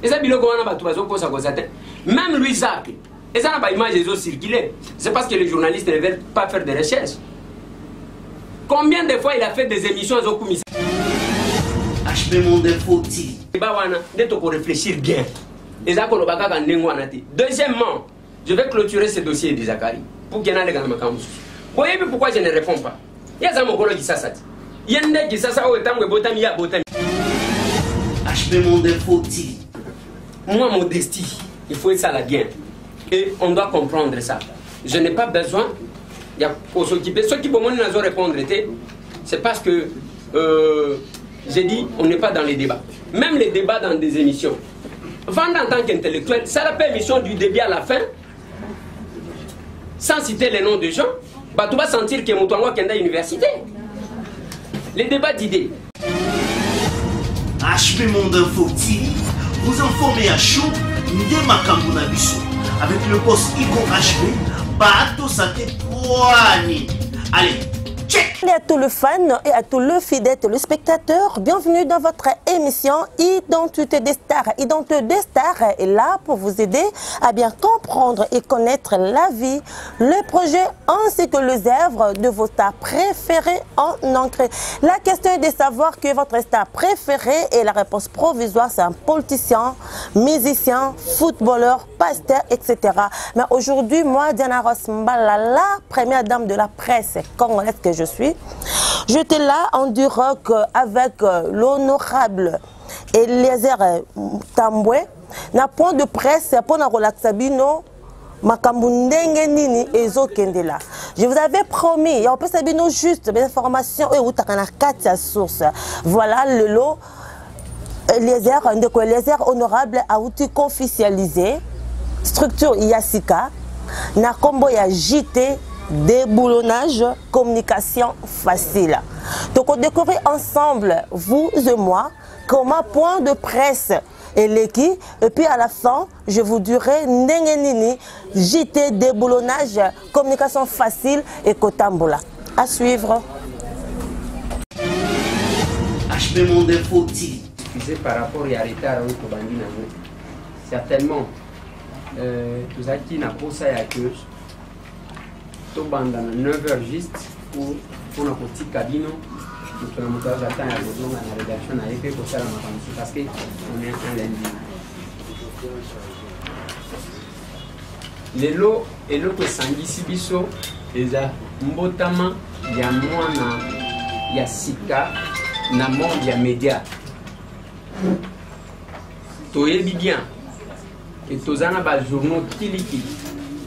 Et ça, même lui, Zach, et ça n'a pas image des autres circulés. C'est parce que les journalistes ne veulent pas faire de recherches. Combien de fois il a fait des émissions aux commissaires? HP Monde faut-il réfléchir bien. Deuxièmement, je vais clôturer ce dossier de Zakari pour qu'il y ait un les gars. Vous voyez pourquoi je ne réponds pas? Il y a un mot qui s'assat. Il y a un nez qui s'assat au temps où botam ya botam. HP Monde faut-il? Moi, modestie, il faut ça la bien. Et on doit comprendre ça. Je n'ai pas besoin pour s'occuper. Ceux qui vont nous répondre, c'est parce que j'ai dit, on n'est pas dans les débats. Même les débats dans des émissions. Vendre en tant qu'intellectuel, ça n'a pas émission du début à la fin, sans citer les noms de gens, bah, tu vas sentir que Moutouango Kenda Université. Les débats d'idées. HP Monde faut-il vous informer à chaud Ndé Makambo na biso avec le boss Igo HP Bato Sate Kouani. Allez, check. Et à tous les fans et à tous les fidèles téléspectateurs, bienvenue dans votre émission Identité des stars. Identité des stars est là pour vous aider à bien comprendre et connaître la vie, le projet ainsi que les œuvres de vos stars préférés en ancré. La question est de savoir que votre star préféré et la réponse provisoire c'est un politicien, musicien, footballeur, pasteur, etc. Mais aujourd'hui, moi, Diana Ross Mbala, la première dame de la presse congolaise que je suis, j'étais là en direct avec l'honorable Eliezer Tambwe. Na point de presse pour na relaxabino makambu ndenge nini ezo kendela. Je vous avais promis, il y a peut sabino juste des informations et utakana katia source. Voilà le lot Eliezer ndeko Eliezer honorable a outil officialisé structure Yasika na kombo ya JT déboulonnage, communication facile. Donc on découvre ensemble, vous et moi, comment point de presse et l'équipe. Et puis à la fin, je vous dirai Nengenini, JT déboulonnage, communication facile et Kotambola. À suivre. HP Monde faut-il? Excusez par rapport à retard au Kobandi Nango. Certainement, tout ça qui n'a pas ça à cause. Banda 9h juste pour notre petit cabine nous faisons montage à la rédaction à l'effet pour ça parce que on est un lundi les lots et l'autre sangi sibiso les a mbotama ya mwana ya sika na monde ya média toyebi bien et tozana ba journaux kiliki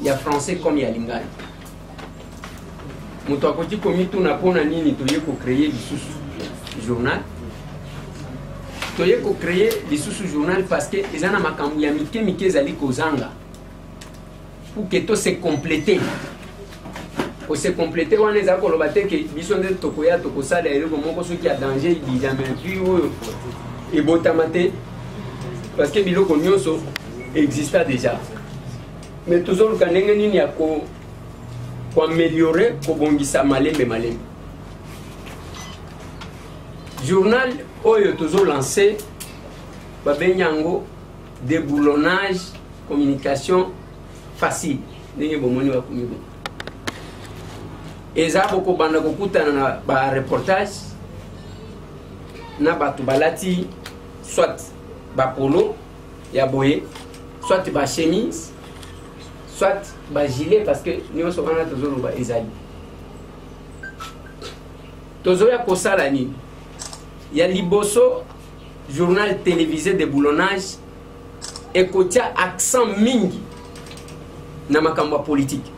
ya français comme ya lingala. Nous avons dit que nous avons créé le journal. Nous avons créé le journal parce que les gens ont pour que tout se complète. Pour se compléter, on les a collaboré que ils ont des tokoya tokosa les gens qui a danger ils jamais et botamate parce que biloko nyonso exista déjà. Mais toujours le kanenge ni ya ko pour améliorer, pour bongisa malembe malembe. Journal Oyo toujours lancé, Babenyango, déboulonnage, communication facile. Et ça, beaucoup de reportage, na batu balati, soit bapolo, yaboye, soit ba chemise, soit ba gilet parce que nous sommes toujours ba ezali. Tozo ya kosala ni. Ya liboso journal télévisé de boulonnage et kotia accent mingi na makambo politique.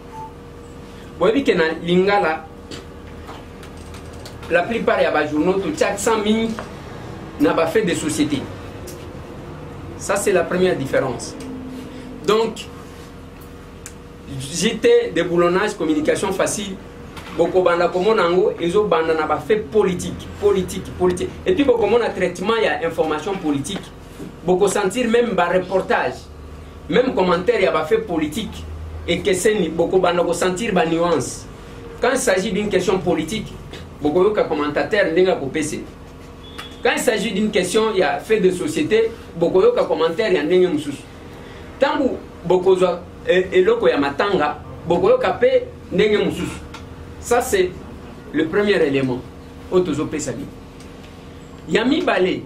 Boyebi ke na lingala la plupart ya ba journaux to accent mingi na ba fait de société. Ça c'est la première différence. Donc j'étais de boulonnage, communication facile. Beaucoup banda comme nango, ils ont banda na ba fait politique. Et puis beaucoup mon traitement il y a information politique. Beaucoup sentir même ba reportage, même commentaire il y a ba fait politique et que c'est beaucoup banda sentir ba nuance. Quand il s'agit d'une question politique, beaucoup de commentateurs n'enga ko PC. Quand il s'agit d'une question, il y a fait de société, beaucoup de commentaires, il y a un peu. Tant que beaucoup de eloko ya matanga, beaucoup de capé, ça c'est le premier élément. Autozopé sabi. Yami Balé,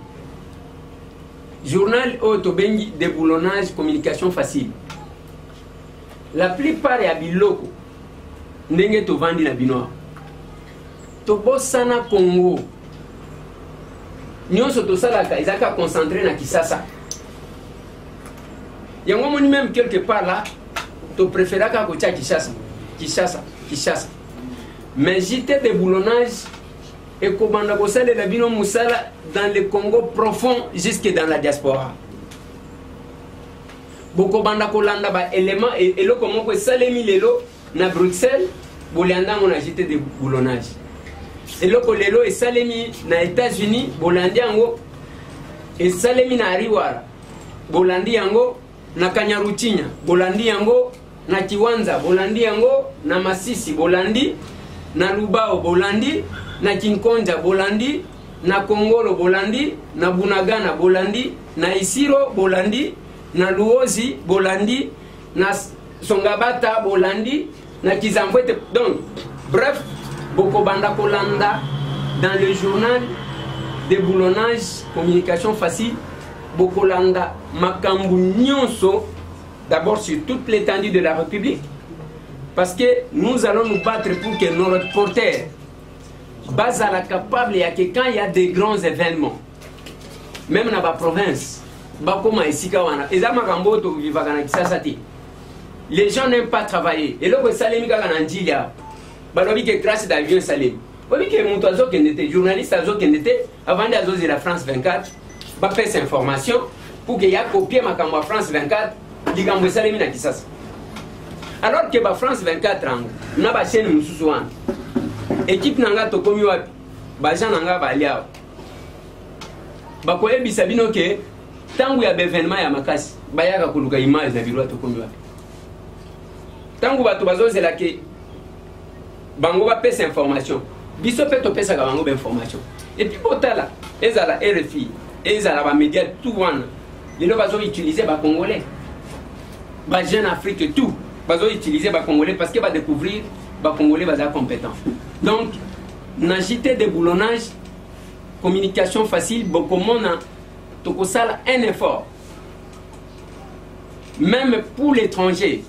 journal Autobengi, déboulonnage, communication facile. La plupart ya biloko, ndenge to vandi na binoa. Tobo sana Congo. Nyonso to salaka, ils ont concentré na Kisasa. Yango moni même quelque part là, to préféra ka kocha Kishasa. Mais j'étais de boulonnage et commanda kosala la bino musala dans le Congo profond jusque dans la diaspora. Boko banda kolanda ba élément et le comment ko salemi lelo na Bruxelles, bolanda on a j'étais de boulonnage. Et le lelo et salemi na États-Unis, bolandi yango et salemi na Ariwara. Bolandi yango na Kanyarutinya, bolandi yango na Kiwanza, bolandi yango na Masisi, bolandi na Lubao, bolandi na Kinkonja, bolandi na Kongolo, bolandi na Bunagana, bolandi na Isiro, bolandi na Luozi, bolandi na Songabata, bolandi na Kizambwete. Donc bref, Bokobanda Kolanda dans le journal Déboulonnage, communication facile, Bokolanda Makambu Nyonso, d'abord sur toute l'étendue de la République, parce que nous allons nous battre pour que nos reporters basent à la capable et que quand il y a des grands événements, même dans la province, les gens n'aiment pas travailler. Et là, que grâce d'avion Salim. Oui, que mon oiseau qui était journaliste, oiseau qui était avant de la France 24, va faire cette information pour qu'il y ait copié ma caméra France 24, dit que Salim na Kisasa. Alors que France 24 n'a pas chaîne Moussouan. Équipe nanga to komi wapi, bajan nanga balia. Bakoye bisabino ke tangu ya événement ya makasi, bayaka kuluka image na biro to komi wapi. Tangu batu bazozela ke bango va pesa information. Biso pe to pesa bango ba information. Et puis botala, ezala RFI, ezala ba média tout wana. Les bazo utiliser ba congolais. Ba jeune Afrique tout, bazo utiliser ba congolais parce que va découvrir ba congolais baza compétent. Donc n'agiter des boulonnages, communication facile, beaucoup monde to sala un effort. Même pour l'étranger,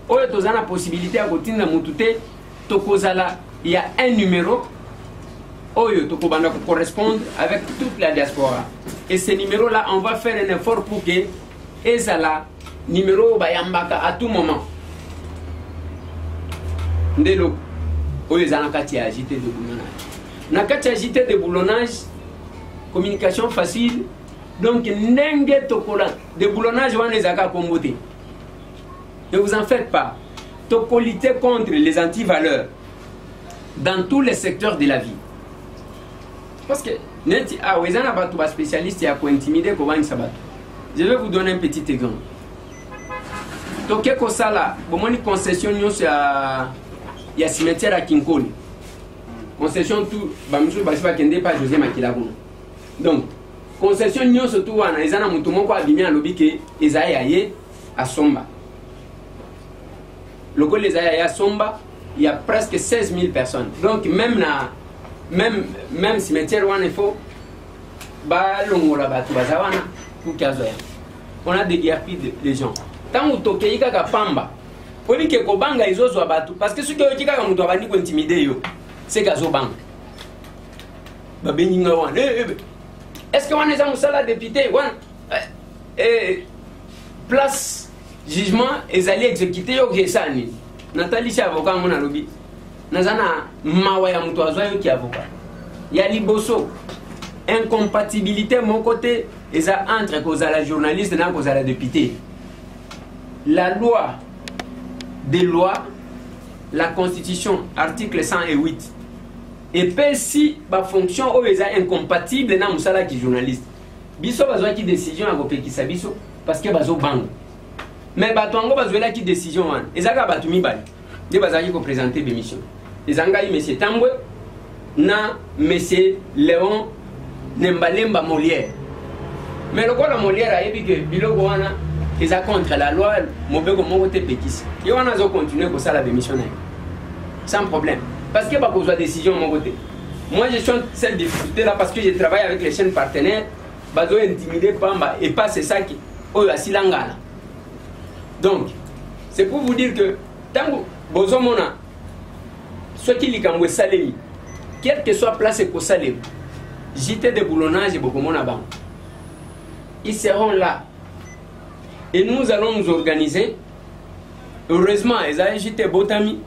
on a la possibilité à côté de Moutouté. Tokozala, il y a un numéro qui correspond avec toute la diaspora. Et ce numéro-là, on va faire un effort pour que Ezala, numéro Bayambaka à tout moment. Ndelo, Oyezana Kati agité de boulonnage. Nakati agité de boulonnage, communication facile. Donc, Nenge Tokola, de boulonnage, on les a comboté. Ne vous en faites pas. Toko lutter contre les antivaleurs dans tous les secteurs de la vie. Parce que spécialiste intimider. Je vais vous donner un petit exemple. Toké Kosala, bomoni concession il y a cimetière à Kinkoli. Concession tout, bamjou basiba kende pas José Makilabon. Donc concession nyo surtout wana ezana mutu moko abimia lobi ke ezaye à Somba. Le Gol les a Somba, il y a presque 16 000 personnes. Donc même cimetière il faut on a des guerres des gens. Tant que tu as pamba, on dit que Kobanga ils osent battre parce que ceux qui ont dit qu'on doit venir intimider c'est gazo bang. Est-ce que on est en salle député place jugement et allés exécuter au Gessani. Nathalie c'est avocat mon alobi. Nazana mawaya mutoazo qui avocat. Il y a liboso incompatibilité mon côté et ça entre cause à la journaliste et cause à la députée. La loi des lois, la constitution article 108 et peut si ba fonction o eza incompatible na musala qui journaliste. Biso bazwa qui décision à gopé qui sabiso parce que bazo bang. Mais batongo bazwela qui décision wan ezaka batumi bali de bazaki ko présenter l'émission ezanga monsieur Tambwe na monsieur Léon nembalemba Molière. Mais le quoi Molière a dit que biloko wana ils ont contre la loi mobeko moko te pekisi. Et on a continué comme ça la démission sans problème. Parce que pas besoin de décision mon côté. Moi je suis cette difficulté là parce que je travaille avec les chaînes partenaires, bazo intimidé pamba et pas c'est ça qui oyo asilangala. Donc c'est pour vous dire que tant bozo mona soit qui likamwe salemi quelle que soit place et salem JT de boulonnage et bokomona ban. Ils seront là. Et nous allons nous organiser. Heureusement, ils ont JT Botami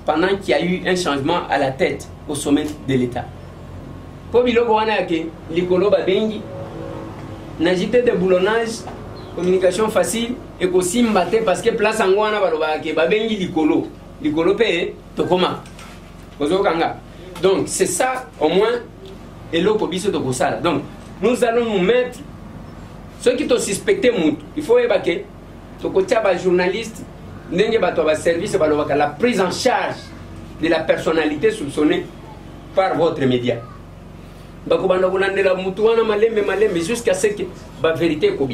pendant qu'il y a eu un changement à la tête au sommet de l'État. Pour Biloko Wanake, Likolo Babengi, na JT de boulonnage, communication facile, et aussi mbaté parce que place en Wana Balobake, Babengi Likolo. Likolo paye, Tokoma. Donc c'est ça au moins, et l'autre biso de Gossala. Donc nous allons nous mettre. Ceux qui t'ont suspecté, il faut évacuer. Les journalistes, service, la prise en charge de la personnalité soupçonnée par votre média. Jusqu'à ce que la vérité soit.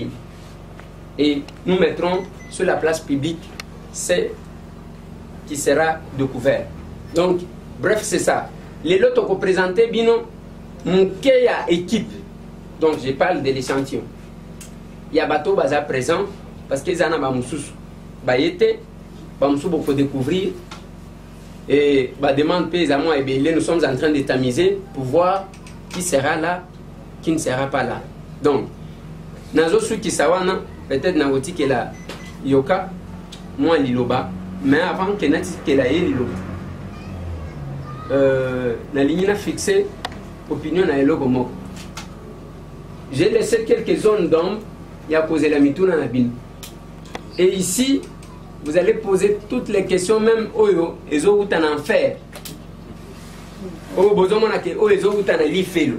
Et nous mettrons sur la place publique ce qui sera découvert. Donc, bref, c'est ça. Les lots que présenté, bino, mon équipe. Donc, je parle de l'échantillon. Il y a bateau baza présent parce qu'ils en ont bamusous bayete bamusous faut découvrir et ba demande paysamment et nous sommes en train de tamiser pour voir qui sera là qui ne sera pas là. Donc nazo su qui sawana peut-être na woti que la yoka moi liloba mais avant que nati que la liloba la ligne na fixé opinion na eloko moko. J'ai laissé quelques zones d'ombre. Il a posé la mitouna na bin. Et ici, vous allez poser toutes les questions, même Oyo, et Oyo en enfer. Oyo bozomona ke Oyo Oyo en lifelo.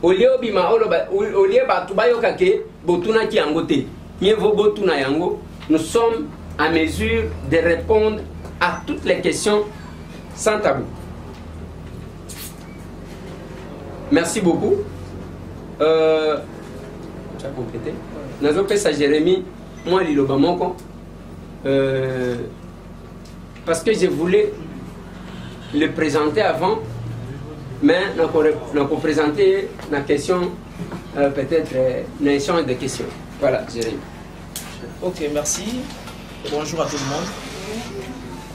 Olio bima olio batubayo kake botuna ki angote. Nievo botuna yango. Nous sommes à mesure de répondre à toutes les questions sans tabou. Merci beaucoup. Tu as complété? Nazo pesa Jérémy, moi liloba moko, parce que je voulais le présenter avant, mais nous présenter la question, peut-être une échange de questions. Voilà, Jérémy. Ok, merci. Bonjour à tout le monde.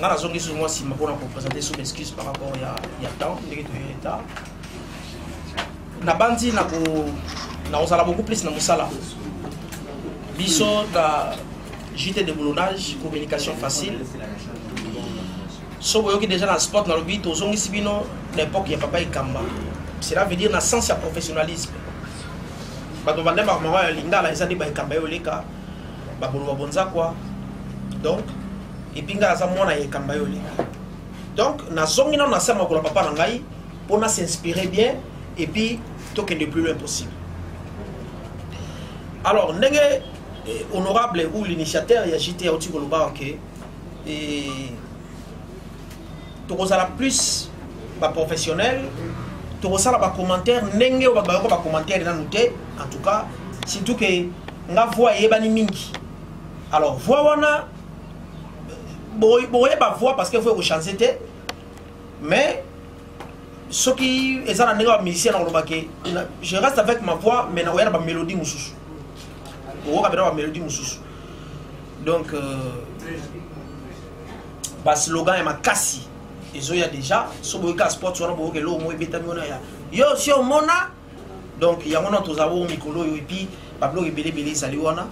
Dans la zone qui moi si ma pour présenter sous l'excuse par rapport à il y a temps, l'État. Na bandi na osala beaucoup plus na musala. Biso da JT de boulonnage, communication facile. So boyoki déjà dans le sport dans le but aux ongi sibino l'époque ya papa ikamba. Cela veut dire na sens ya professionnalisme. Ba to bande ba mama ya linga la ezali ba ikamba yo leka ba bolo bonza quoi. Donc et puis nga za mona ya ikamba yo leka. Donc na zongi na sama ko papa na ngai pour na s'inspirer bien et puis token de plus loin possible. Alors ndenge honorable ou l'initiateur il y a JT Auti Goloba ok et tu la plus pas professionnel tu la pas commentaire ndenge ou pas commentaire dans nous en tout cas surtout que nga voix ebani mingi alors voix wana boye pas voix parce qu'il faut changer mais ce qui est un musicien dans le baquet je reste avec ma voix mais na pas mélodie mususu donc slogan est ma kassi il y a déjà so boka sport so boka lo mo betamona ya yo si o mona donc il y a mon tous avo mikolo et puis pablo belé sali wana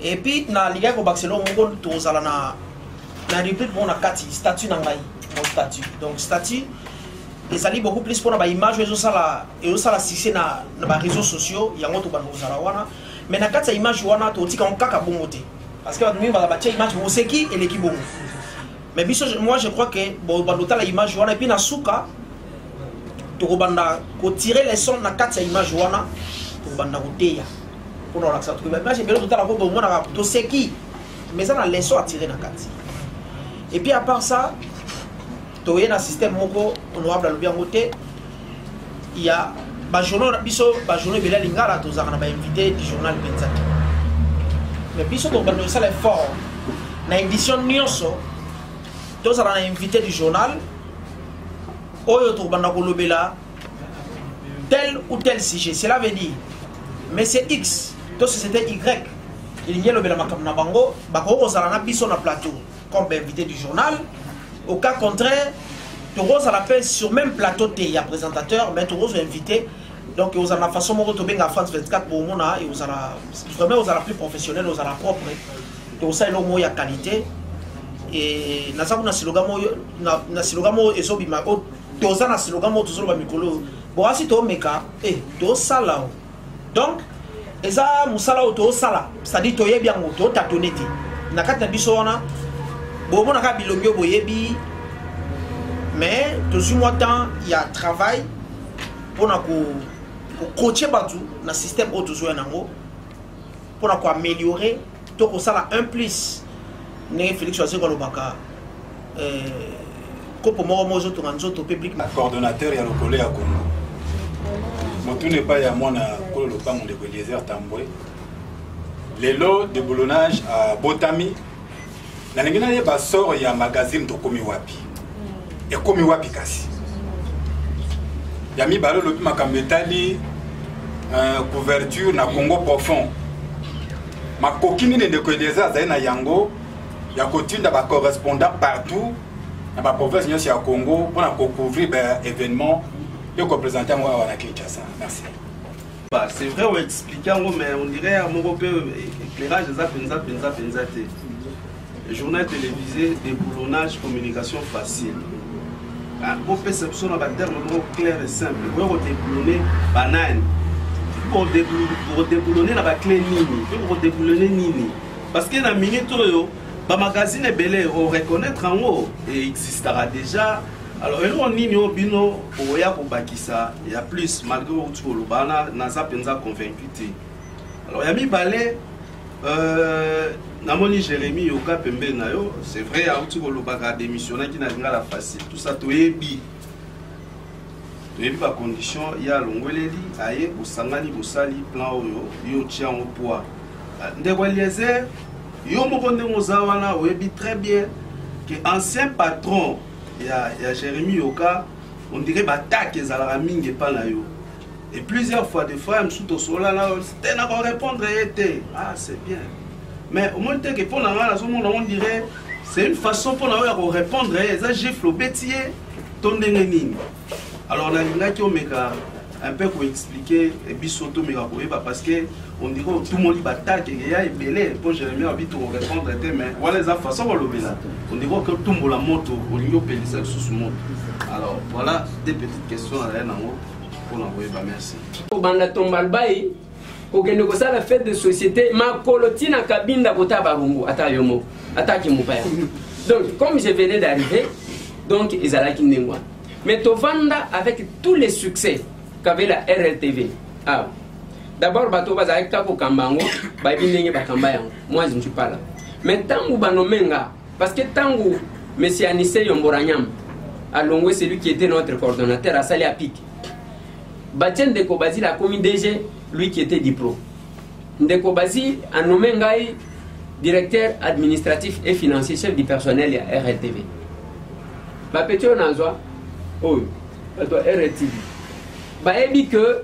et puis na liga ko Barcelone mo to sala na réplique mon na kati statut na ngai mon statut donc statut et ça lit beaucoup plus pour na ba image et ça la sisé na ba réseaux sociaux yango to ba no sala wana. Mais na kati image wana to tika on kaka bongote parce que nous va ba image on sait qui et l'équipe bongo mais biso moi je crois que bon bandota la image wana et puis na suka to banda ko tirer les sons na kati image wana to banda ko teya pour la ça to image belo to la ko bon na to sait qui mais ça na les sons à tirer na kati et puis à part ça to y a un système moko honorable à l'objet côté il y a journal biso ba journal bela lingala to zaka na ba invité du journal penza mais biso to ba no sala fort na édition nyonso to zaka na invité du journal oyo to banda ko lobela tel ou tel sujet. Cela veut dire mais c'est X to société Y il y a lobela makam na bango ba ko zala na biso na plateau comme invité du journal. Au cas contraire, Toros à la paix sur même plateau, il y a présentateur, mais Toros est invité. Donc, vous avez la façon de tomber à France 24 pour moi, et vous avez vraiment vous avez la plus professionnelle, vous avez la propre. Donc, ça, il y a qualité. Et nous avons un slogan, un slogan, et ça, il y a un slogan, toujours le micro. Bon, si tu as un meka, tu as ça là. Donc, et ça, Moussala, tu as ça là. C'est-à-dire, tu as bien, tu as tâtonné. Dans le cas de Bissona, bon, on a bilongio boyebi, mais tout ce temps il y a travail pour coacher partout dans le système autosoi nango pour améliorer tout ça un plus né Félix choisir ko lobaka ko pour moi mozo to nzoto public coordonnateur ya lokole ya Congo motu ne pas ya mona ko lo pa mon de Eliezer Tambwe les lots de boulonnage à Botami na ngena ye ba sort ya magazine to komi wapi et komi wapi kasi yami balo lopi makambetali couverture na Congo profond makokini ne de Eliezer za na yango ya kotinda ba correspondant partout na ba province nyonso ya Congo pour na couvrir ba événement et représenter moi à Kinshasa. Merci. C'est vrai, on explique, mais on dirait à mon éclairage des journal télévisé, déboulonnage, communication facile. Pour perception, on va dire le mot clair et simple. Pour déboulonner, banane. Pour déboulonner, la clé nini. Pour déboulonner nini. Parce que dans la minute, le magazine est belé, on reconnaître en haut et existera déjà. Alors, on y a bino oya pour bakisa, il y a plus malgré tout le bana naza penza convaincu. Alors, il y a mis balé namoni Jérémy yoka pembe na yo, c'est vrai a tout le baga démissionner qui n'a la facile. Tout ça to yebi. To yebi pas condition, il y a longoleli aye bosangani bosali plan oyo yo tient au poids. Ndeko Eliezer yo mokonde mozawana oyebi très bien que ancien patron il y a Jérémy Yoka, on dirait que ça la mingue pas là yo. Et plusieurs fois, des fois, je me suis dit, c'était n'a pas répondre, ah c'est bien. Mais au moins que pour on dirait, c'est une façon pour nous répondre, ça gifle au bêtier, ton dénenine. Alors on a qui un peu pour expliquer et bisoto parce que on dirait tout le monde bataille et il y a belé pour Jérémy envie de répondre mais voilà les façons on le on dirait que tout le monde la moto au niveau pélisser sous moto. Alors voilà des petites questions à l'aide pour l'envoyer merci. Au banda tombalbai au que ça la fête de société ma colotina cabine kota barungu ata yomo ata kimupaya. Donc comme je venais d'arriver donc ils allaient kinengwa. Mais Tovanda avec tous les succès qu'avait la RLTV. Ah. D'abord, bato bazali kako kambango, babinenge bakamba yango. Moi, je ne suis pas là. Mais tangu banomenga, parce que tangu monsieur Anissé Yomboranyam, Alongwe, c'est lui qui était notre coordonnateur à Sali Apik. Batien Ndeko Bazi la commis DG, lui qui était diplo. Ndeko Bazi a nommé Ngaï directeur administratif et financier, chef du personnel à RLTV. Bapetio Nazwa, oh, RLTV. Bah, et dit que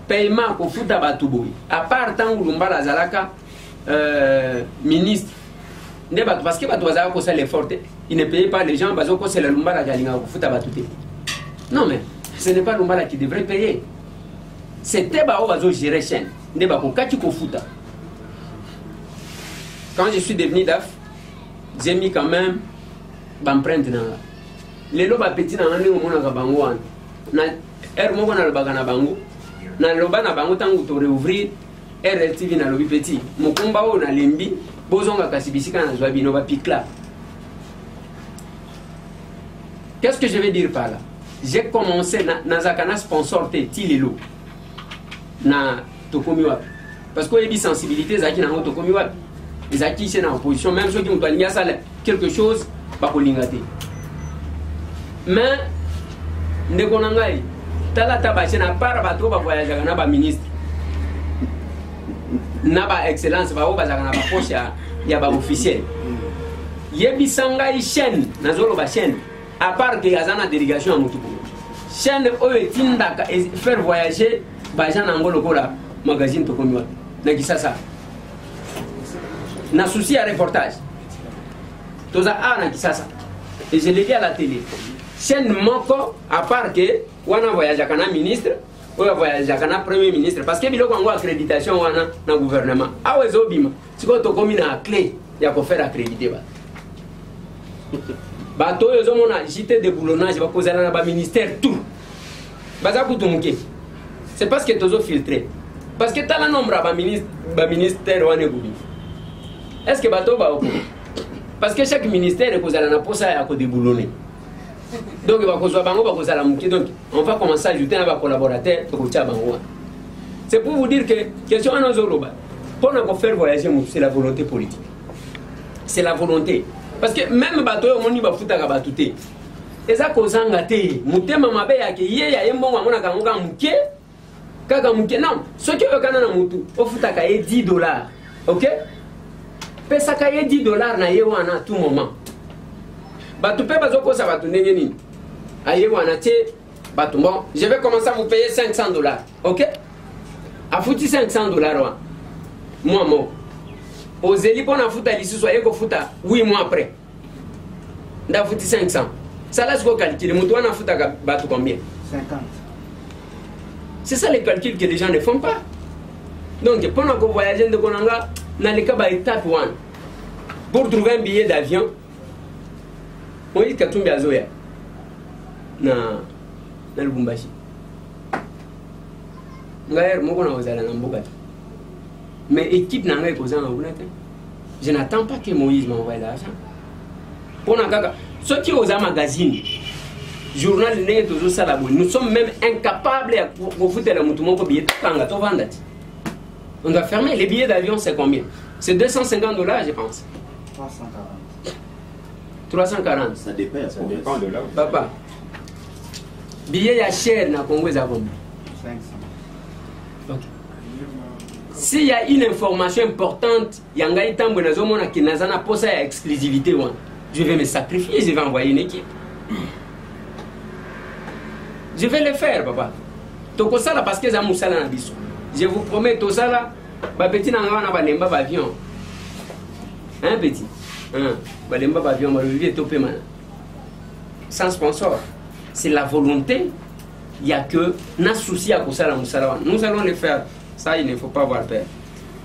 paiement pour fouta batuboui. À part tant que Lumbala Zalaka, ministre, parce que Batouazaka c'est l'effort, il ne paye pas les gens parce que c'est le Lumbala Galinga pour fouta batouté. Non mais ce n'est pas Lumbala qui devrait payer. C'était Baobazo gérer chaîne. N'est-ce pas quand je suis devenu DAF, j'ai mis quand même l'empreinte dans la. Les lobes petits dans l'année où on a bango na moko na lobaka na bango na loba na bango tangu to réouvrir RLTV na lobi petit mokumba o na lembi bozonga kasi bisika na zwa bino ba pikla. Qu'est-ce que je vais dire par là? J'ai commencé na zakana sponsor te tilelo na tokomi wapi parce que y a sensibilité zaki na tokomi wapi zaki c'est en opposition même ceux qui ont pas ça quelque chose ba kolingate mais Ndekonangai, tala taba chaîne à part bato ba voyager na ba ministre na ba excellence ba ba na ba poche ya ba officiel yebi sanga chaîne na zolo ba chaîne à part que yazana délégation à Mutuku chaîne oyo tindaka faire voyager ba jana ngolo kola magazine to komiwa na kisasa na souci à reportage toza na kisasa et je l'ai dit à la télé chaîne moko à part que wana voyager kana ministre ou voyager kana premier ministre parce que biloko ngo accréditation wana na gouvernement awezo bima siko to komi na clé ya ko faire accréditer ba bato oyo ozomona jité de boulonnage bakozala na baministère tout baza kutumuke c'est parce que tozo filtré parce que tala nombre ya baministère wana ekubi est-ce que bato baoko parce que chaque ministère ekozala na posa ya kodeboulonner donc bakozwa bango bakozala muke donc on va commencer à ajouter na bacollaborateurs tokotia bango c'est pour vous dire que question wana ozoloba mpona kofaire voyager mutu c'est la volonté politique c'est la volonté. Parce que même bato yo moni bafutaka bato te eza kozanga te mutema mabe yake ye ya yembongo amona kangoka muke kaka muke non soki okana na mutu ofutaka ye $10 OK pesa ka ye $10 na ye wana à tout moment bato pe bazoko sa bato ndenge nini aye wana te bato bon je vais commencer à vous payer $500 OK afuti $500 wa moi mo Ozeli pona futa lisusu ayeko futa 8 mois après. Nda futi 500. Ça là ce qu'on calcule, mutu wana futa bato combien? 50. C'est ça les calculs que les gens ne font pas. Donc pendant qu'on voyage de konanga na le kaba étape 1 pour trouver un billet d'avion. On dit katumbi azoya na Lubumbashi. Ngayer moko na ozala na mboka. Mais équipe n'a pas posé en je n'attends pas que Moïse m'envoie l'argent. Pour ceux qui ont un magazine, journal, nous sommes même incapables de foutre le mouton pour billet. On doit fermer. Les billets d'avion, c'est combien? C'est $250, je pense. 340. 340. Ça dépend de là. Papa, billet à cher na Congo, c'est combien? 500. Ok. S'il y a une information importante, je vais me sacrifier, je vais envoyer une équipe. Je vais le faire, papa. Parce que je vous promets, tout ça là, petit avion. Un petit. Avion, sans sponsor. C'est la volonté. Il n'y a que un souci à ça. Nous allons le faire. Ça, il ne faut pas avoir peur.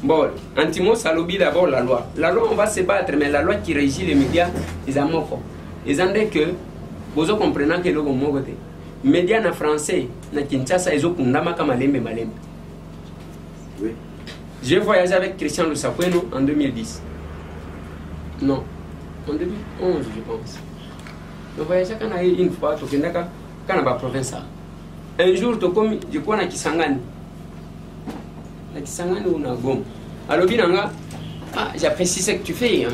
Bon, Antimo Salobi d'abord la loi. La loi, on va se battre, mais la loi qui régit les médias, ils en ont. Ils ont dit que, vous comprenez que les médias en français, na Kinshasa, ils ont malembe. Oui. J'ai voyagé avec Christian Lusakweno en 2010. Non, en 2011, je pense. Je voyageais quand on a une fois, quand on a la province. Un jour, je connais Kisangani. Alors, j'apprécie ce que tu fais.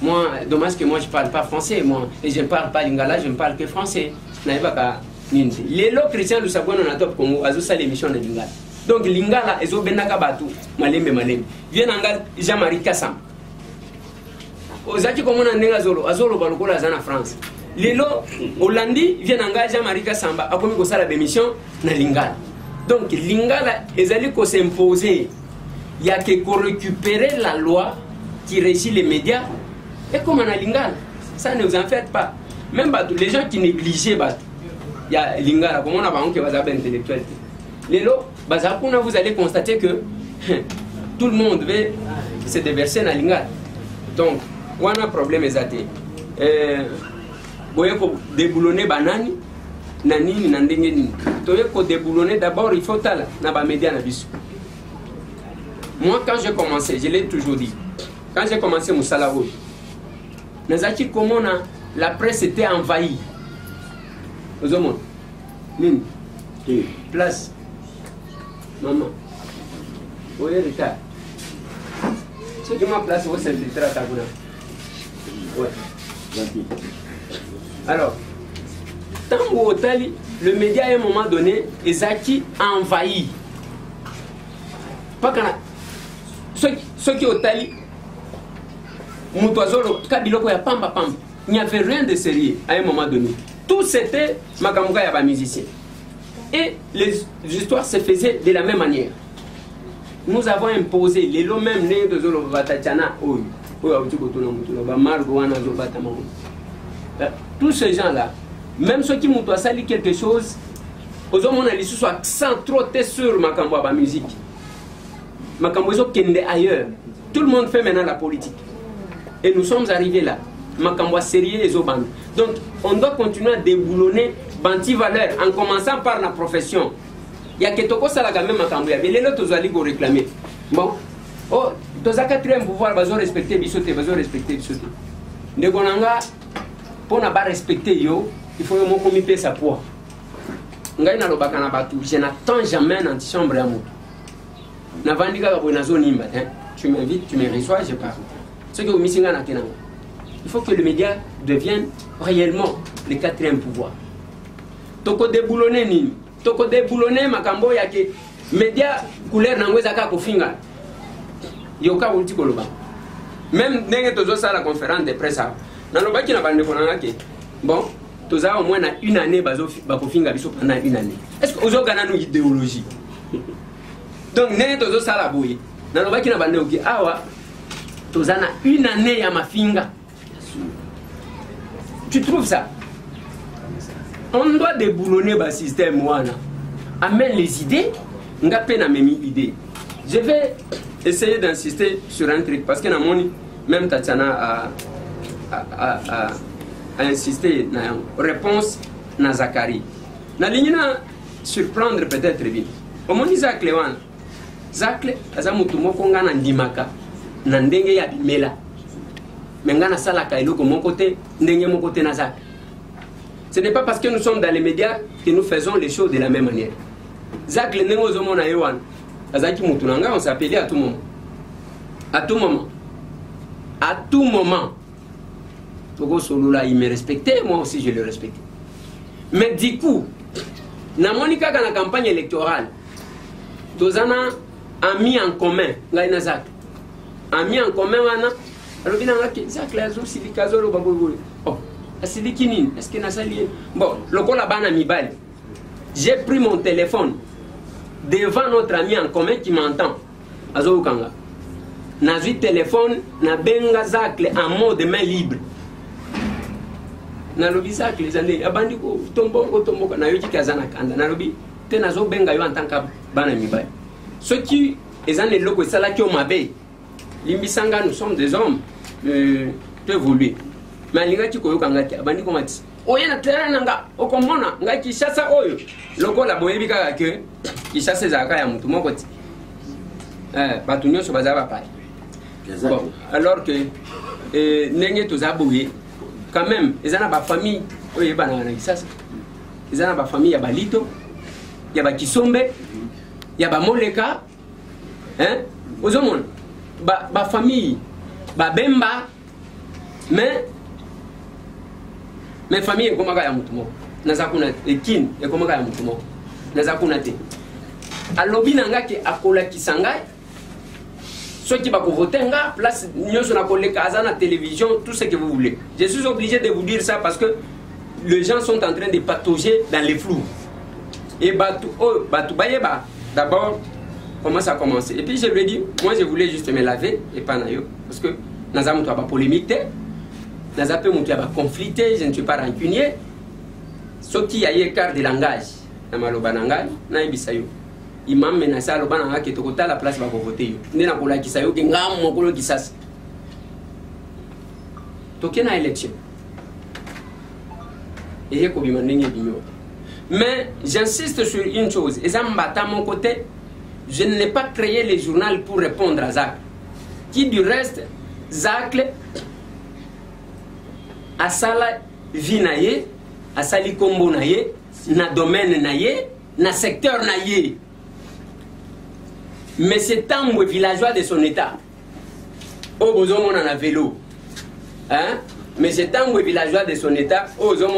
Moi, dommage que moi je parle pas français. Moi, et je ne parle pas lingala, je ne parle que français. Les lots chrétiens du Sabon on a top Congo, à ça l'émission de lingala. Donc, lingala, ils ont benaka batu, malembe. Viens en Jean-Marie Kassam. Aux acquis comme on a négazolo, azolo balokola zana France. Les lots Hollandi viennent en Jean-Marie Kassamba, a commis ça l'émission de lingala. Donc, l'ingala est allé s'imposer. Il y a que récupérer la loi qui régit les médias. Et comme on a l'ingala, ça ne vous en faites pas. Même les gens qui négligeaient, il y a l'ingala, comme on a qui va s'appeler intellectuel. Les lots, vous allez constater que tout le monde veut se déverser dans l'ingala. Donc, on a un problème exacté. Vous voyez que déboulonner banani. Nanini nandengeni toye ko déboulonner d'abord il faut tala na ba média na biso. Moi quand j'ai commencé, je l'ai toujours dit, quand j'ai commencé Moussala Rouge, nazaki comment la presse était envahie. Aux hommes nini place maman oye retard ce qui m'a place au centre de travail. Ouais. Alors Tango Otali, le média à un moment donné, Ezaki a envahi. Pas quand ceux qui Otali, Moutouazolo, Kabiloko ya Pamba Pamba, il n'y avait rien de sérieux à un moment donné. Tout c'était Makamouga Yaba musicien. Et les histoires se faisaient de la même manière. Nous avons imposé les lots même nés de Zolo Batachana, tous ces gens-là, même ceux qui m'ont sali quelque chose, aux hommes on a les accent trop sur Makambo à la musique. Makambo kende ailleurs. Tout le monde fait maintenant la politique. Et nous sommes arrivés là. Makambo sérieux les oban. Donc on doit continuer à déboulonner Banti valeur en commençant par la profession. Il y a que toko salaga même Makambo ya. Mais les autres ils vont réclamer. Bon. Oh, dans un quatrième pouvoir, ils vont respecter bisote, ils vont respecter bisote. Ndegonanga pour ne pas respecter yo, il faut que je paye sa poids. Je n'attends jamais une antichambre à moi. Tu m'invites, tu me reçois, je parle. Ce que vous il faut que le média devienne réellement le quatrième pouvoir. Toko déboulonné ni, toko déboulonné makambo ya ke média couleur n'angweza ka kofinga. Yoka ulti koloba. Même ndenge tozo ça la conférence de presse. Dans le baki na bande konanga ke bon, toza au moins na une année bazo bakofinga biso pendant une année. Est-ce que ozo kana no idéologie? Donc ndenge tozo ça la boye. Dans le baki na bande oki awa toza na une année ya mafinga. Tu trouves ça? On doit déboulonner le système wana. Amène les idées, nga peine à même idée. Je vais essayer d'insister sur un truc parce que na moni même Tatiana a insisté na réponse na Zakari. Na ligne surprendre peut-être bien. Au moni Zakle wana. Zakle azamutu moko nga na ndimaka na ndenge ya bimela. Mengana sala kailoko mon côté, ndenge mon côté na Zakle. Ce n'est pas parce que nous sommes dans les médias que nous faisons les choses de la même manière. Zakle ndenge ozomona yewan. Azaki mutunanga on s'appelait à tout moment. À tout moment. À tout moment. Togo Solola, il me respectait, moi aussi je le respectais. Mais du coup, na monika dans la campagne électorale, Tozana a mis en commun, Ngaina Zak, a mis en commun, alors il a dit, Zak, la zo, silikazo, le babou. Oh, Silikinin, est-ce qu'il y a sali? Bon, le col a mi bali. J'ai pris mon téléphone devant notre ami en commun qui m'entend. Azo Kanga. N'a vu téléphone, n'a benga Zakle en mode main libre. N'a lobi Zakle, les années, abandiko, tombo, na yoki kazana kanda. N'a lobi, te nazo benga yo en tant que bana mibali. Ceux qui, les années loko, ça là qui ont mabé. Limbisanga, nous sommes des hommes, peu évolués. Mais les gars qui koyo kanga, abandiko mati. Oye na terrain nanga, okomona, nga ki chassa oyo. Loko la boyebi kaka ke, ki chasse zaka ya mutu moko ti. Batunyo so bazaba pai. Bon, alors que nenge tozaboye quand même ils ont ba famille oye bana na kisasa ils ont ba famille ya balito ya ba kisombe ya ba moleka hein ozomona ba famille ba bemba mais famille comme ya mutu moko nazakuna ekin e comme ya mutu moko nazakuna te alobi nanga ke akola kisangai. Ceux qui vont voter, place à la télévision, tout ce que vous voulez. Je suis obligé de vous dire ça parce que les gens sont en train de patauger dans les flous. Et d'abord, comment ça a commencé? Et puis je lui ai dit, moi je voulais juste me laver et pas naïo. Parce que nous avons pas polémique, nous avons pas conflité, je ne suis pas rancunier. Ceux qui ont écart de langage, il m'a menacé à l'Obana qui est à la place pour voter. Il n'y a pas de sayo qui n'a pas de sas. Token a élection. Et mais j'insiste sur une chose. Et ça à mon côté, je n'ai pas créé les journaux pour répondre à Zak. Qui du reste, Zak a sala vinaye, a sali kombo naye, na domaine naye, na secteur naye. Mais c'est un villageois de son état. Au besoin on a vélo. Hein? Mais c'est un villageois de son état. Au besoin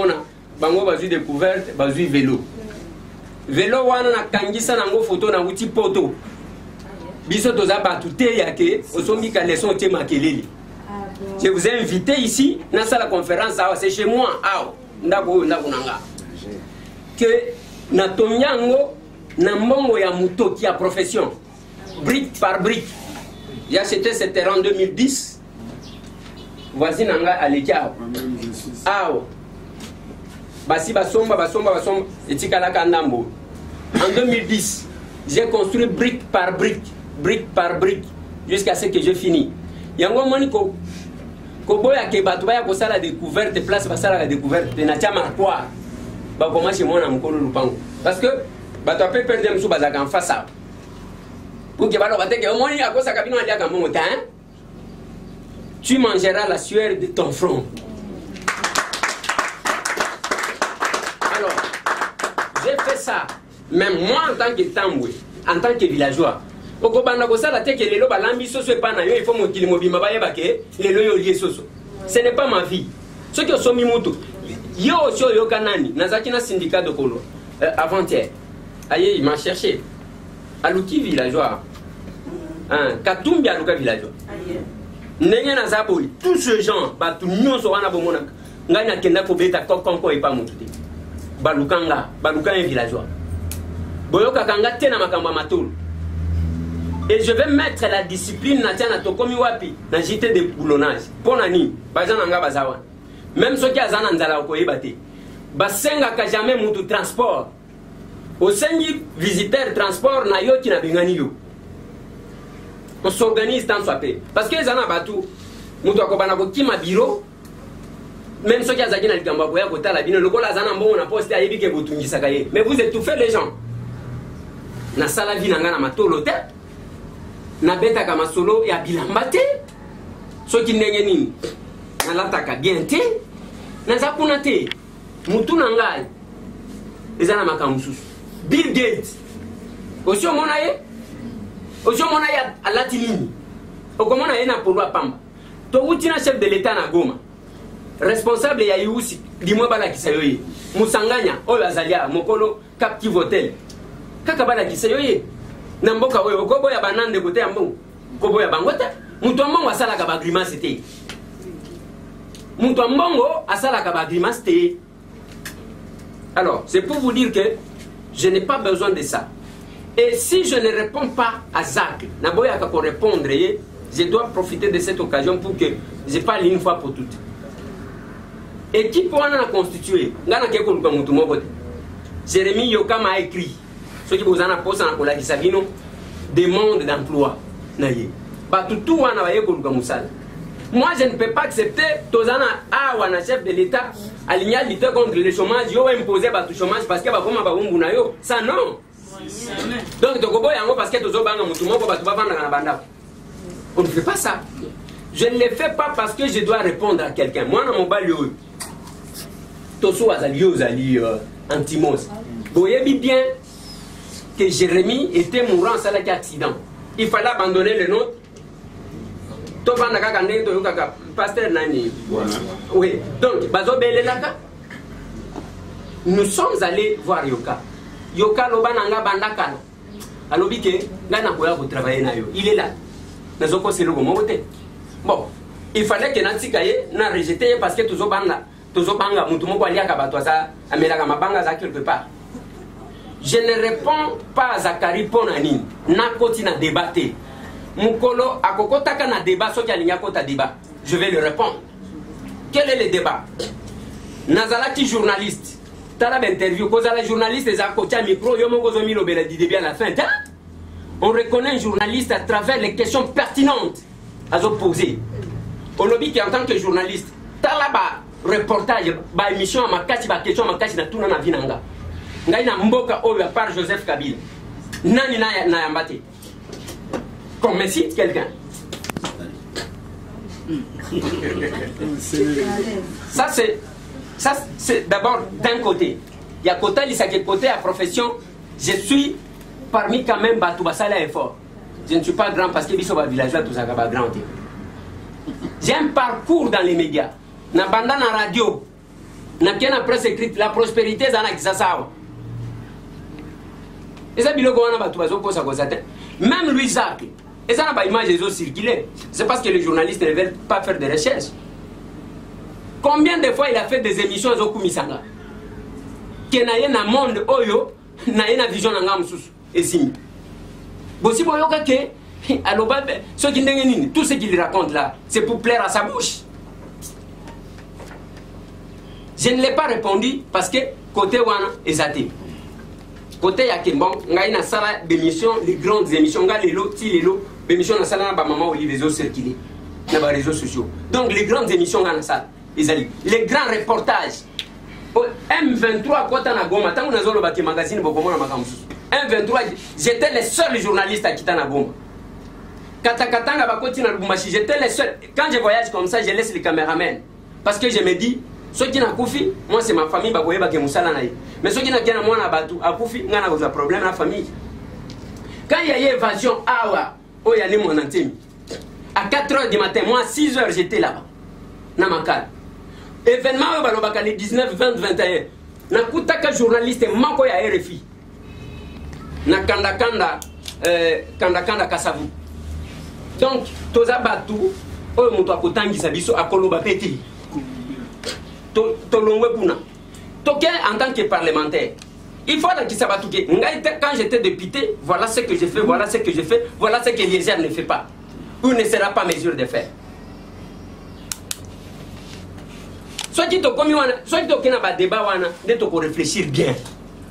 bango bazui découverte bazui vélo vélo wana na kangisa nango photo na uti poto biso toza batu te yake osombi ka leçon te makelele. Je vous ai invité ici dans la conférence, c'est chez moi ndako nanga que na tonyango na mbongo ya muto qui a profession brique par brique. J'ai acheté ce terrain en 2010. Voici nanga alekia basi basomba etikala kandambo. En 2010, j'ai construit brique par brique jusqu'à ce que j'ai fini. Yango moniko koboya ke batu baya kosala découverte place basala la découverte na tia marquoir ba commencer mona mukolo lupango parce que batu ape perdre msu bazaka en face ça pour que balo bateke omoni akosa kabino alia ka mongo hein, tu mangeras la sueur de ton front. Alors j'ai fait ça même moi en tant que tamboué, en tant que villageois. Okobanda kosala te ke lelo balambi soso epa na yo il faut mokili mobimba bayeba ke lelo yo lié soso. Ce n'est pas ma vie. Ce que somi mutu yo osio yo kanani nazaki na syndicat de Kolo avant-hier. Aye il m'a cherché. Aluki villageois. Katumbi aluka villageois. Ndenge na zaboli tous ces gens batu nyonso wana bomona ngai na kenda ko beta konko epa mutu te. Baluka un villageois. Boyoka kanga te na makambo matulu. Et je vais mettre la discipline na tokomi wapi na JT de boulonnage. Ponani, bazana nga bazawa. Même ceux qui azana nzala okoyeba te. Basenga ka jamais mutu transport. Osengi visiteur transport na yo ki na bingani yo. On s'organise tant soit peu. Parce que zana batu mutu akobana ko kima bureau. Même ceux qui azaki na likamba ko ya ko tala bino lokola zana mbongo na poste ayebi ke botungisa kaye. Mais vous étouffez les gens. Na sala vi nanga na matolo te. Na beta kama solo ya bilamba te soki ndenge nini na lataka bien te na zakuna te mutu na ngai eza na makambo susu. Bill Gates osio mona ye alati nini okomona ye na polo apamba to uti na chef de l'état na Goma responsable ya yusi dimwe bala kisayoye musanganya oyo azalia mokolo Captive Hotel kaka bala kisayoye na mboka oyo okoboya banande kote ya mbongo koboya bangote mutu mbongo asala ka ba grimace te mutu mbongo asala ka ba grimace te. Alors c'est pour vous dire que je n'ai pas besoin de ça. Et si je ne réponds pas à Zach na boya ka ko répondre je dois profiter de cette occasion pour que je parle une fois pour toutes. Équipe wana na constituer ngana ke ko luka mutu moko te. Jérémy Yokama a écrit ceux qui vous en apposent en la Kisabino demande d'emploi. Moi, je ne peux pas accepter Tozana Awana, chef de l'État, aligné à lutter contre le chômage, yo imposé par tout chômage parce que ça non. Donc, parce que on ne fait pas ça. Je ne le fais pas parce que je dois répondre à quelqu'un. Moi, dans mon balio, Toso Azali Antimos. Vous voyez bien que Jérémy était mourant sans l'accident. Il fallait abandonner le nôtre. Pasteur Nani. Oui. Donc, nous sommes allés voir Yoka. Yoka Lobananga Bandakana. Alors, il est là. Bon, il fallait que Natsikaye n'a rejeté parce que tous les banga, Moutoumoko Aliakabatoisa, Amelaka Mabanga quelque part. Je ne réponds pas à Zakari Ponani. Na koti na débattre. Mukolo akokotaka na débat soki alinya kota débat. Je vais le répondre. Quel est le débat? Nazalaki journaliste. Tala interview kozala journaliste et zakoti micro yomo gozomi lobela di début à la fin. On reconnaît un journaliste à travers les questions pertinentes à opposer. On lobby qui en tant que journaliste, tala ba reportage, ba émission à makati ba question makati na tuna na vinanga. Ngai na mboka oyo par Joseph Kabila. Nani na yambate. Qu'on me cite quelqu'un. Ça c'est d'abord d'un côté. Il y a côté côté à profession, je suis parmi quand même Batoubasala effort. Je ne suis pas grand parce que biso villageois tout ça ba grand. J'ai un parcours dans les médias. Na banda na radio. na kena presse écrite la prospérité zana kisasa. Et ça biloko wana batu bazokosa kosa te. Même Louis Jacques, et ça n'a pas image ont circulé. C'est parce que les journalistes ne veulent pas faire de recherches. Combien de fois il a fait des émissions à Zokumisanga? Qu'il y a un monde oyo, na une vision nanga mususu esimi. Bossi boyoka ke aloba ce qui ndengenini, tout ce qu'il raconte là, c'est pour plaire à sa bouche. Je ne l'ai pas répondu parce que côté wana ezate. Côté ya kembon, ngai na sala d'émission, les grandes émissions, ngai lelo ti lelo, émission na sala na ba maman Olivier zo circuler na ba réseaux sociaux. Donc les grandes émissions na sala, les grands reportages. M23 kota na Goma, tangu nazolo baki magazine bokomona makamusu. M23, j'étais le seul journaliste à quitter na Goma. Katakatanga bakoti na Lubumbashi, j'étais le seul. Quand je voyage comme ça, je laisse les caméramans parce que je me dis ceux qui n'ont koufi, moi c'est ma famille, mais ceux qui n'ont pas moi à koufi, il y a un problème dans la famille. Quand il y a eu évasion, il y a mon antime. À 4h du matin, moi à 6h j'étais là-bas, dans ma cale. Événement, les 19, 20, 21. Na kutaka journaliste, manko ya RFI. Na kanda kasavu. Donc, toza batu, oyo mutu akotangisa biso akoloba peti. En tant que parlementaire, il faut que ça va tout. Quand j'étais député, voilà ce que j'ai fait, voilà ce que j'ai fait, voilà ce que l'ISR ne fait pas. Ou ne sera pas mesure de faire. Soit tu as un débat, tu dois réfléchir bien.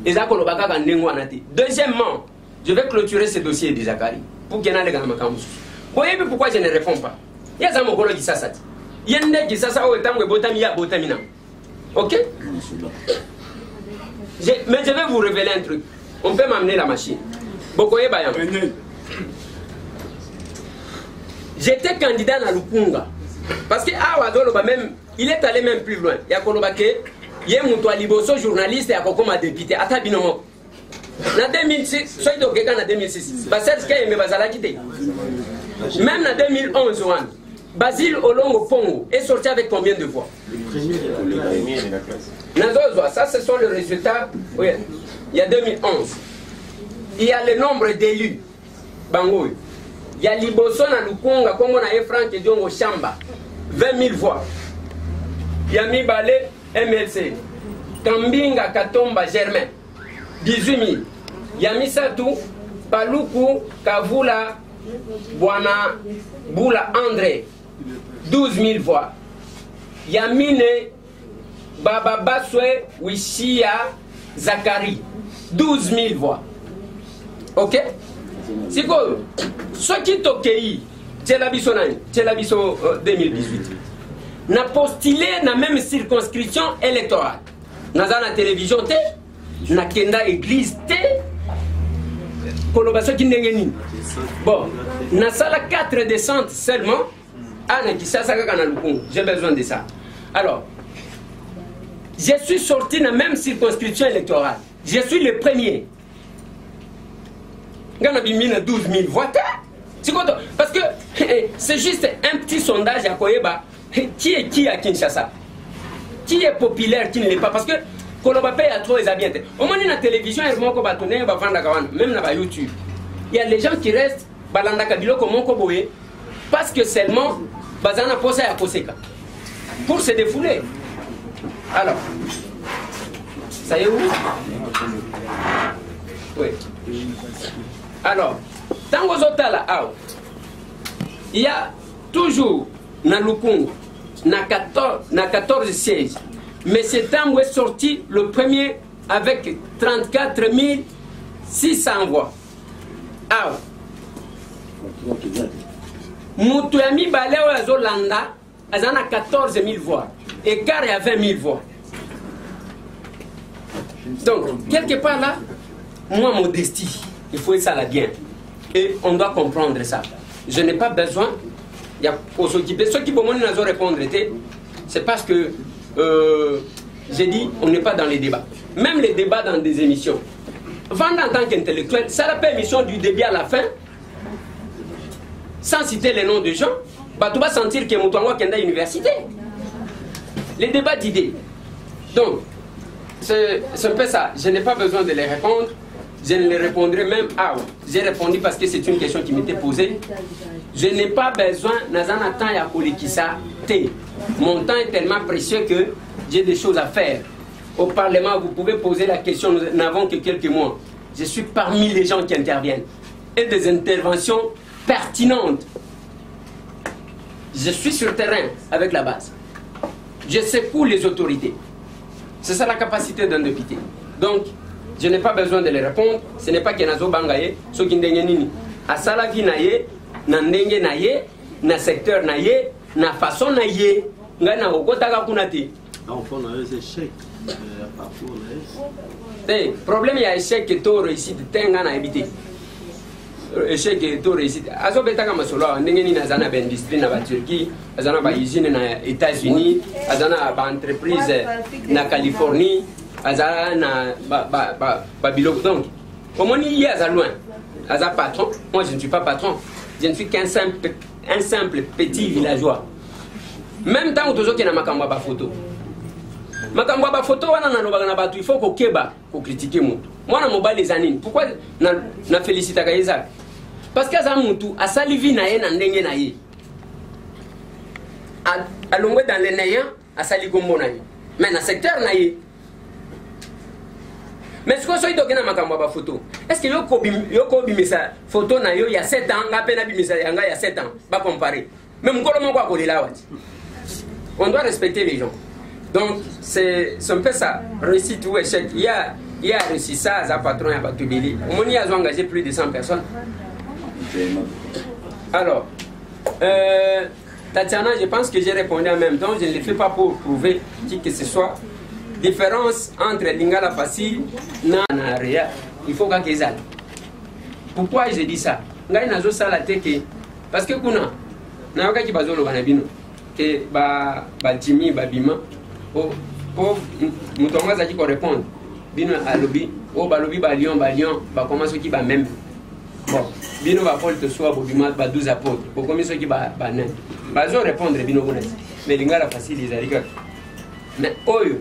Deuxièmement, je vais clôturer ce dossier de Zakari. Pour qu'il y ait un gars. Vous voyez pourquoi je ne réponds pas? Il y a un mot qui s'assate. Il y a un mec qui s'assate. Ok? Mais je vais vous révéler un truc. On peut m'amener la machine. Bokoye Bayam. J'étais candidat dans Lukunga. Parce que même, il est allé même plus loin. Il y a il y a un liboso journaliste et un député. Atabinomo. En 2006, soit il y a en 2006. Même en 2011, Basile Olongo Pongo est sorti avec combien de voix? Le premier de la classe. Ça, ce sont les résultats. Oui. Il y a 2011. Il y a le nombre d'élus. Bangoy. Il y a Liboso na Lukunga, comme on a eu Franck Diongo Chamba. 20 000 voix. Il y a Mibale MLC. Kambinga Katomba Germain. 18 000. Il y a Misatou, Paluku, Kavula, Bwana, Boula André. 12 000 voix. Yamine Baba Baswe Wishia Zakari. 12 000 voix. Ok? C'est quoi? Ce qui est ok, c'est la biso 2018. N'a postulé dans la même circonscription électorale. Dans la télévision, na kenda église, bon, na sala 4 descentes seulement. J'ai besoin de ça. Alors, je suis sorti dans la même circonscription électorale. Je suis le premier. Il y a 12 000 voix. Parce que c'est juste un petit sondage à Koyeba. Qui est qui à Kinshasa? Qui est populaire, qui ne l'est pas? Parce que Kolobapé a trop les habitants. Au moins, dans la télévision, même dans YouTube, il y a des gens qui restent parce que seulement Bazana posé à Koseka pour se défouler. Alors, ça y est où? Oui. Alors, dans vos hôtels, il y a toujours dans Lukungu, na 14 sièges. Mais cet homme est sorti le premier avec 34 600 voix. Moutouami Baleo Azolanda a 14 000 voix. Et Gare a 20 000 voix. Donc, quelque part là, moi, modestie, il faut ça là bien. Et on doit comprendre ça. Je n'ai pas besoin. Il y a ceux qui vont nous répondre, c'est parce que j'ai dit, on n'est pas dans les débats. Même les débats dans des émissions. Vendre en tant qu'intellectuel, ça n'a pas émission du début à la fin, sans citer les noms de gens, bah, tu vas sentir que Moutouango est à l'université. Les débats d'idées. Donc, c'est un peu ça. Je n'ai pas besoin de les répondre. Je ne les répondrai même à. J'ai répondu parce que c'est une question qui m'était posée. Je n'ai pas besoin, mon temps est tellement précieux que j'ai des choses à faire. Au Parlement, vous pouvez poser la question, nous n'avons que quelques mois. Je suis parmi les gens qui interviennent. Et des interventions pertinentes. Je suis sur le terrain avec la base. Je secoue les autorités. C'est ça la capacité d'un député. Donc, je n'ai pas besoin de les répondre. Ce n'est pas que nazo bangaye, so kindengenini. Asala vi naye, na ndenge naye, na secteur naye, na façon naye, nga na okotaka kunati. Enfin, on a eu des échecs partout. Le problème il y a échec que to réussite tenga na éviter. Échec que to réussite. Azo betaka masolo ndengeni na zana ba industrie na ba Turquie, azana ba usine na États-Unis, azana ba entreprise na Californie. Azana Babylone. Donc, comme on y est à loin, Aza patron, moi je ne suis pas patron, je ne suis qu'un simple petit villageois. Même temps où tu as ma photo. Ma photo, il faut qu'on critique. Moi, je suis les années. Pourquoi je félicite Isaac? Parce que Azamutu, a salivi naye na ndenge naye. A longwe dans les nayens, a saligombo naye. Mais dans le secteur naye. Mais ce que je dis photo, est-ce que yoko bimisa photo na yo il y a 7 ans, ngapena bimisa yanga il y a 7 ans, pas comparer. Même kolomo kwa kolela wati. On doit respecter les gens. Donc c'est un peu ça, réussite ou échec. Il y a réussi ça à patron à Batubili. On y a engagé plus de 100 personnes. Alors Tatiana, je pense que j'ai répondu en même temps, je ne le fais pas pour prouver qui que ce soit. Différence entre Lingala facile et Naria, il faut qu'il y ait. Pourquoi je dis ça? Parce que kuna na wakati bazolo banabino que ba Jimmy babima o mutonga za ko répondre bino alobi o balobi ba lion ba commence qui ba même bon bino ba Paul te soit bobima ba 12 apôtres pour commencer qui ba nan bazo répondre bino kuna mais Lingala facile ils arrivent mais oyo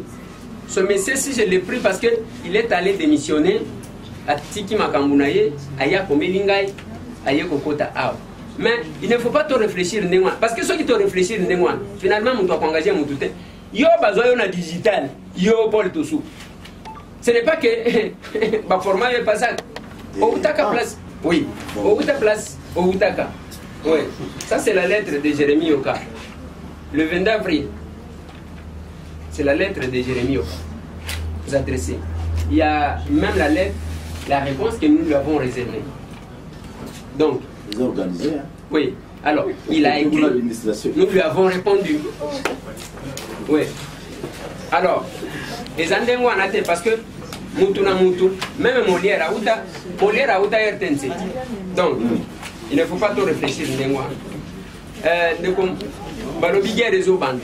ce monsieur, si je l'ai pris parce qu'il est allé démissionner à Tiki Makambounaye, à Yakomelingaï, à Yekokota Aw. Mais il ne faut pas te réfléchir, parce que ceux qui te réfléchissent, finalement, on doit engager mon tout. Yo, besoin de digital, yo, Paul Tossou. Ce n'est pas que le format est pas ça. Au Outaka place. Oui, au Outaka place. Au Outaka. Oui, ça c'est la lettre de Jérémie Yoka. Le 22 avril. C'est la lettre de Jérémie vous adressez. Il y a même la lettre, la réponse que nous lui avons réservée. Donc, ils ont organisé, hein? Oui, alors, il a écrit. Nous lui avons répondu. Oui. Alors, les Andengou en a parce que Moutuna Moutou, même Molière Aouta RTNC. Donc, il ne faut pas trop réfléchir, Ndengouan. Balobiguer réseau bande.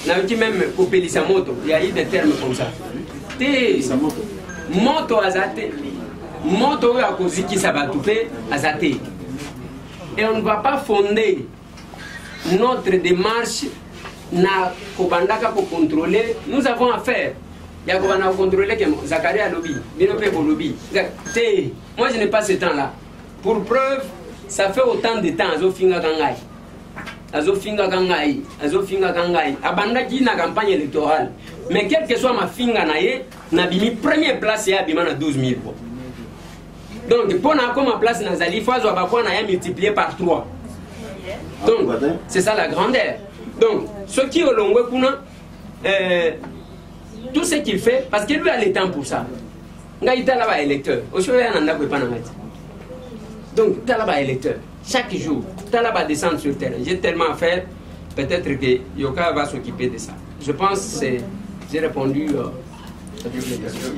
Même Kopelisa Moto, il y a eu des termes comme ça. Moto azate, moto à cause qui s'abatoupe azate. Et on ne va pas fonder notre démarche na kobandaka pour contrôler. Nous avons affaire. Il y a qu'on contrôler que Zakaria lobby, Binope lobby. Moi je n'ai pas ce temps-là. Pour preuve, ça fait autant de temps Azofinga Gangai. Azofinga Gangai, abandaki na campagne électorale. Mais quelle que soit ma finga naye, na bimi première place ya bima na 12 000. Donc pour na comme place na zali faut azwa na ya multiplié par 3. Donc c'est ça la grandeur. Donc ce qui au longue kuna tout ce qu'il fait parce que lui a le temps pour ça. Ngaïta là ba électeur. Osoya nanda ko pana ngati. Donc talaba électeur. Chaque jour, Talaba descend sur le terrain. J'ai tellement à faire, peut-être que Yoka va s'occuper de ça. Je pense que j'ai répondu à toutes les questions.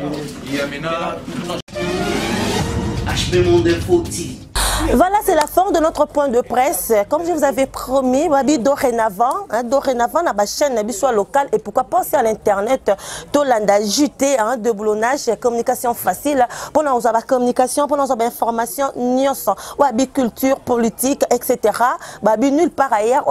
HB Monde Info TV, Voilà, c'est la fin de notre point de presse. Comme je vous avais promis, dorénavant, na ba chaîne soit locale et pourquoi penser à l'internet, Tolanda JT de boulonnage, communication facile, pour nous avoir communication, pour nous avoir information, wabi culture, politique, etc. Babi nulle part ailleurs,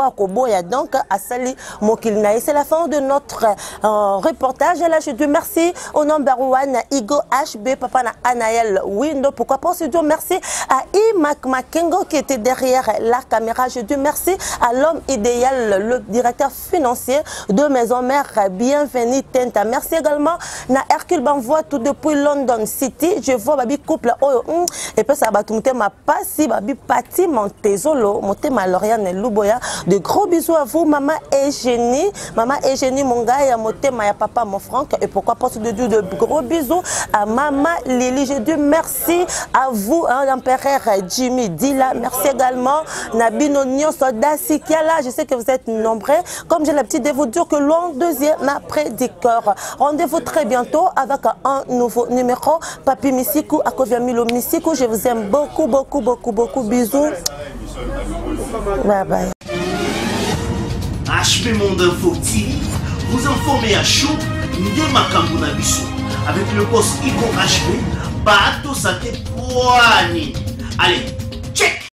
donc à Sali Mokilnaï. C'est la fin de notre reportage. Et là, je dis merci au number one Igo HB, papa na Anaël Window. Pourquoi pas se dire merci à Imak Makengo qui était derrière la caméra. Je dis merci à l'homme idéal, le directeur financier de Maison Mère. Bienvenue Tenta. Merci également à Hercule Banvois tout depuis London City. Je vois babi couple et puis ça va tout ma passi babi Pati Montezolo, Montema Lauriane Luboya. De gros bisous à vous, maman Eugénie Mongaya, Motema ya papa mon Franck. Et pourquoi pas de dire de gros bisous à maman Lily. Je dis merci à vous, l'empereur Jimmy Dila. Merci également Nabino Nyon Soda Sikiala. Je sais que vous êtes nombreux. Comme j'ai l'habitude de vous dire que l'on deuxième prédicateur. Rendez-vous très bientôt avec un nouveau numéro. Papi Misiku, Akovia Milo Misiku. Je vous aime beaucoup, beaucoup, beaucoup, beaucoup. Bisous. Bye bye. HP Monde Info TV, vous informez à chaud, Ndé Makambo na biso. Avec le boss Igo HP, Bato Sate Poani. Allez,